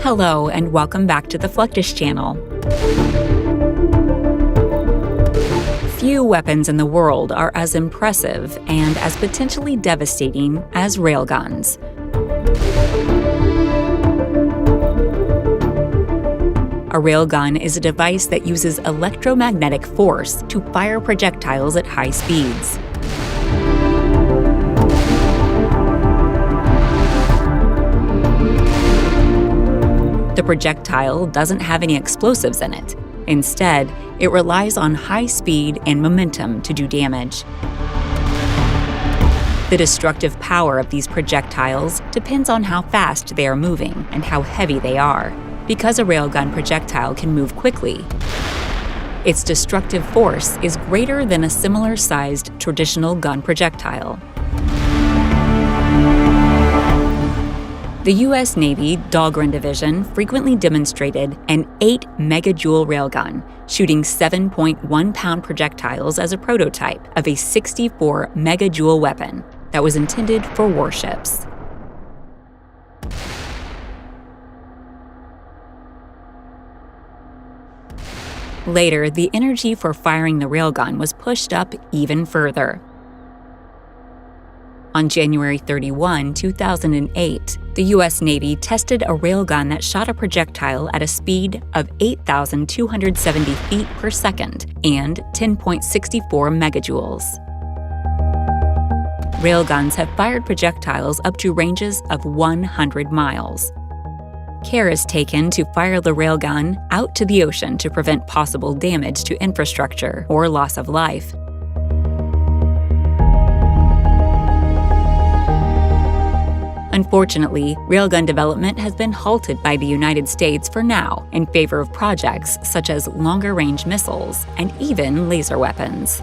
Hello, and welcome back to the Fluctus channel. Few weapons in the world are as impressive and as potentially devastating as railguns. A railgun is a device that uses electromagnetic force to fire projectiles at high speeds. The projectile doesn't have any explosives in it. Instead, it relies on high speed and momentum to do damage. The destructive power of these projectiles depends on how fast they are moving and how heavy they are. Because a railgun projectile can move quickly, its destructive force is greater than a similar-sized traditional gun projectile. The U.S. Navy Dahlgren Division frequently demonstrated an 8-megajoule railgun, shooting 7.1-pound projectiles as a prototype of a 64-megajoule weapon that was intended for warships. Later, the energy for firing the railgun was pushed up even further. On January 31, 2008, the U.S. Navy tested a railgun that shot a projectile at a speed of 8,270 feet per second and 10.64 megajoules. Railguns have fired projectiles up to ranges of 100 miles. Care is taken to fire the railgun out to the ocean to prevent possible damage to infrastructure or loss of life. Unfortunately, railgun development has been halted by the United States for now in favor of projects such as longer-range missiles and even laser weapons.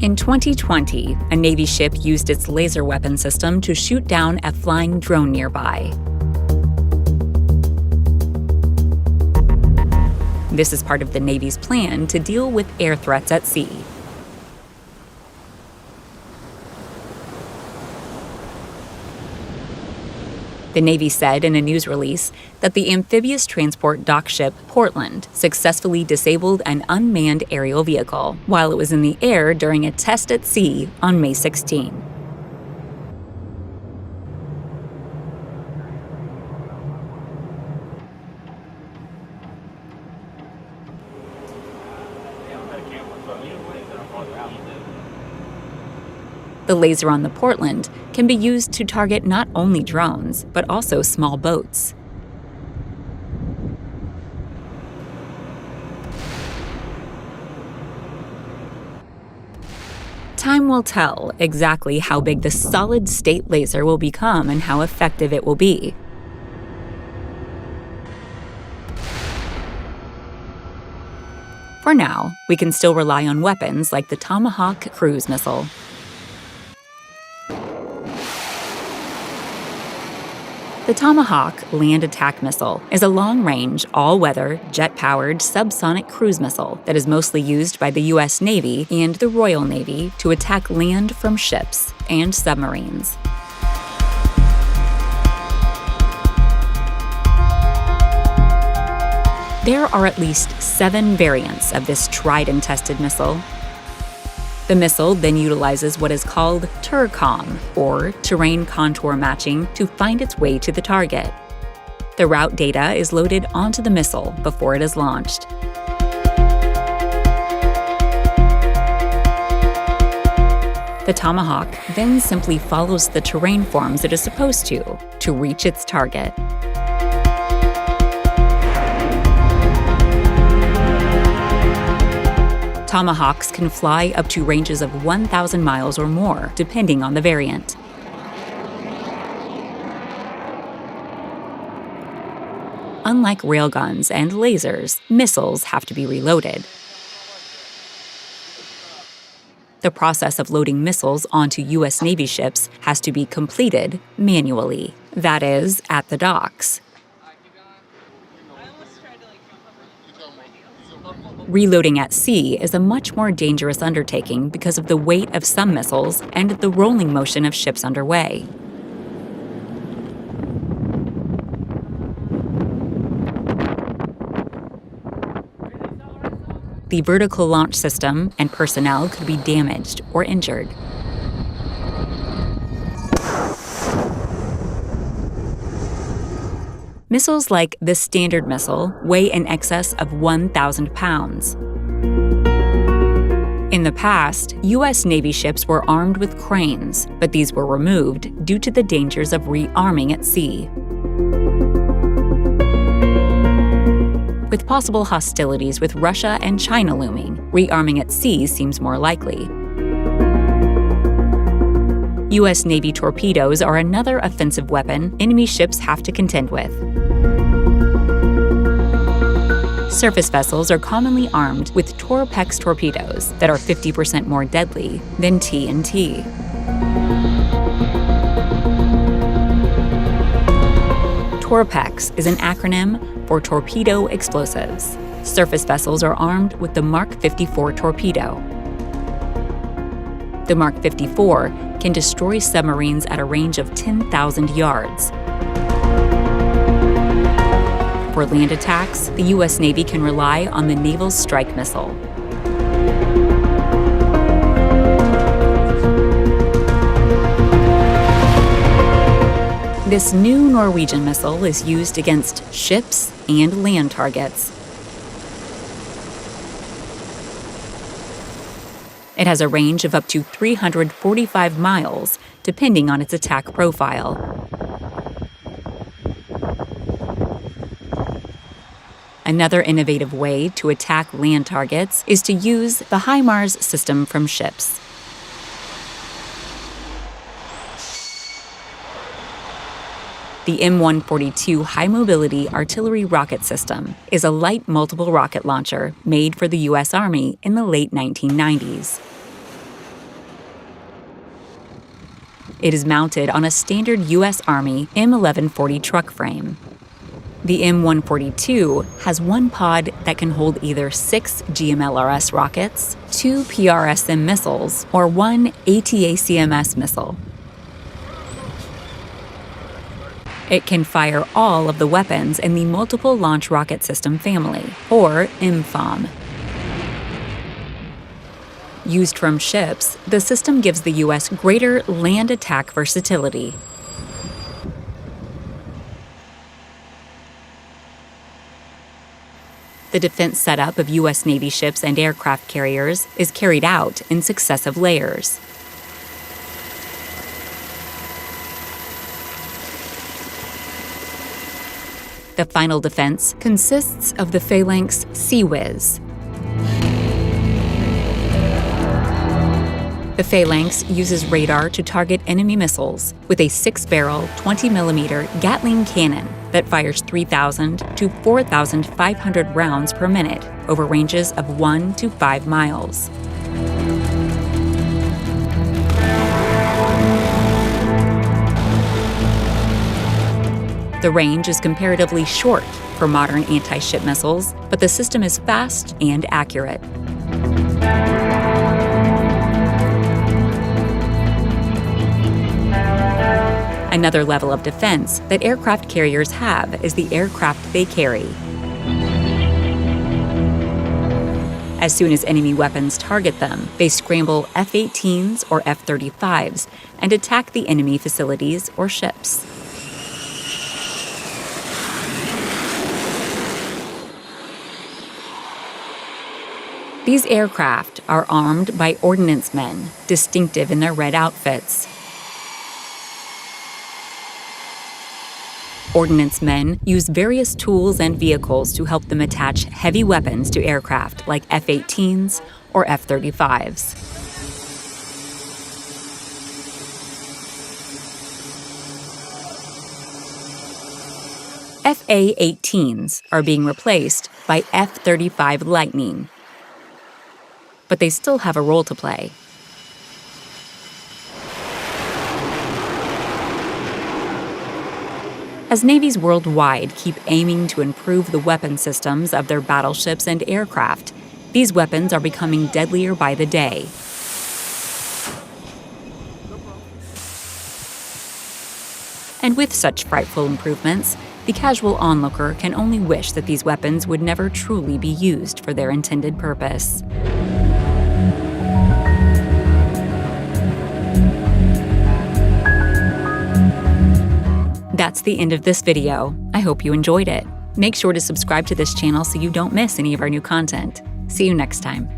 In 2020, a Navy ship used its laser weapon system to shoot down a flying drone nearby. This is part of the Navy's plan to deal with air threats at sea. The Navy said in a news release that the amphibious transport dock ship Portland successfully disabled an unmanned aerial vehicle while it was in the air during a test at sea on May 16. The laser on the Portland can be used to target not only drones, but also small boats. Time will tell exactly how big the solid-state laser will become and how effective it will be. For now, we can still rely on weapons like the Tomahawk cruise missile. The Tomahawk land attack missile is a long-range, all-weather, jet-powered subsonic cruise missile that is mostly used by the U.S. Navy and the Royal Navy to attack land from ships and submarines. There are at least 7 variants of this tried-and-tested missile. The missile then utilizes what is called TERCOM, or terrain contour matching, to find its way to the target. The route data is loaded onto the missile before it is launched. The Tomahawk then simply follows the terrain forms it is supposed to reach its target. Tomahawks can fly up to ranges of 1,000 miles or more, depending on the variant. Unlike railguns and lasers, missiles have to be reloaded. The process of loading missiles onto U.S. Navy ships has to be completed manually, that is, at the docks. Reloading at sea is a much more dangerous undertaking because of the weight of some missiles and the rolling motion of ships underway. the vertical launch system and personnel could be damaged or injured. Missiles like the Standard missile weigh in excess of 1,000 pounds. In the past, U.S. Navy ships were armed with cranes, but these were removed due to the dangers of rearming at sea. With possible hostilities with Russia and China looming, rearming at sea seems more likely. U.S. Navy torpedoes are another offensive weapon enemy ships have to contend with. Surface vessels are commonly armed with Torpex torpedoes that are 50% more deadly than TNT. Torpex is an acronym for torpedo explosives. Surface vessels are armed with the Mark 54 torpedo. The Mark 54 can destroy submarines at a range of 10,000 yards. For land attacks, the U.S. Navy can rely on the Naval Strike Missile. This new Norwegian missile is used against ships and land targets. It has a range of up to 345 miles, depending on its attack profile. Another innovative way to attack land targets is to use the HIMARS system from ships. The M142 High Mobility Artillery Rocket System is a light multiple rocket launcher made for the U.S. Army in the late 1990s. It is mounted on a standard U.S. Army M1140 truck frame. The M142 has one pod that can hold either 6 GMLRS rockets, 2 PRSM missiles, or 1 ATACMS missile. It can fire all of the weapons in the Multiple Launch Rocket System family, or MFOM. Used from ships, the system gives the U.S. greater land attack versatility. The defense setup of U.S. Navy ships and aircraft carriers is carried out in successive layers. The final defense consists of the Phalanx Sea Whiz. The Phalanx uses radar to target enemy missiles with a 6-barrel, 20mm Gatling cannon that fires 3,000 to 4,500 rounds per minute over ranges of 1 to 5 miles. The range is comparatively short for modern anti-ship missiles, but the system is fast and accurate. Another level of defense that aircraft carriers have is the aircraft they carry. As soon as enemy weapons target them, they scramble F-18s or F-35s and attack the enemy facilities or ships. These aircraft are armed by ordnance men, distinctive in their red outfits. Ordnance men use various tools and vehicles to help them attach heavy weapons to aircraft like F-18s or F-35s. FA-18s are being replaced by F-35 Lightning, but they still have a role to play. As navies worldwide keep aiming to improve the weapon systems of their battleships and aircraft, these weapons are becoming deadlier by the day. And with such frightful improvements, The casual onlooker can only wish that these weapons would never truly be used for their intended purpose. That's the end of this video. I hope you enjoyed it. Make sure to subscribe to this channel so you don't miss any of our new content. See you next time.